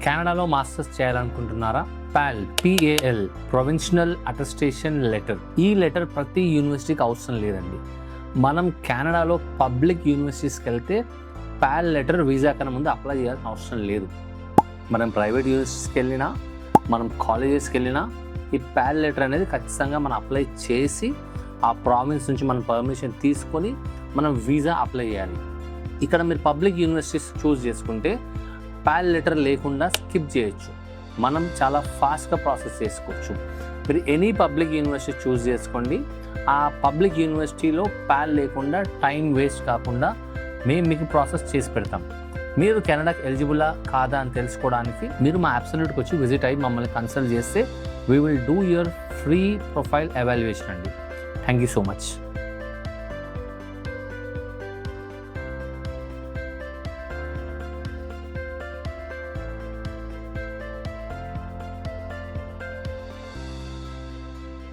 కెనడాలో మాస్టర్స్ చేయాలనుకుంటున్నారా? PAL ప్రొవిన్షనల్ attestation letter. ఈ లెటర్ ప్రతి యూనివర్సిటీకి అవసరం లేదండి. మనం కెనడాలో పబ్లిక్ యూనివర్సిటీస్కి వెళ్తే PAL లెటర్ వీసా కన్నా ముందు అప్లై చేయాల్సిన అవసరం లేదు. మనం ప్రైవేట్ యూనివర్సిటీస్కి వెళ్ళినా, మనం కాలేజెస్కి వెళ్ళినా ఈ PAL లెటర్ అనేది ఖచ్చితంగా మనం అప్లై చేసి ఆ ప్రావిన్స్ నుంచి మనం పర్మిషన్ తీసుకొని మనం వీసా అప్లై చేయాలి. ఇక్కడ మీరు పబ్లిక్ యూనివర్సిటీస్ చూస్ చేసుకుంటే PAL లెటర్ లేకుండా స్కిప్ చేయొచ్చు. మనం చాలా ఫాస్ట్గా ప్రాసెస్ చేసుకోవచ్చు. మీరు ఎనీ పబ్లిక్ యూనివర్సిటీ చూస్ చేసుకోండి. ఆ పబ్లిక్ యూనివర్సిటీలో PAL లేకుండా టైం వేస్ట్ కాకుండా మేము మీకు ప్రాసెస్ చేసి పెడతాం. మీరు కెనడాకి ఎలిజిబులా కాదా అని తెలుసుకోవడానికి మీరు మా అబ్సల్యూట్కి వచ్చి విజిట్ అయ్యి మమ్మల్ని కన్సల్ట్ చేస్తే we will do your free profile evaluation అండి. Thank you so much.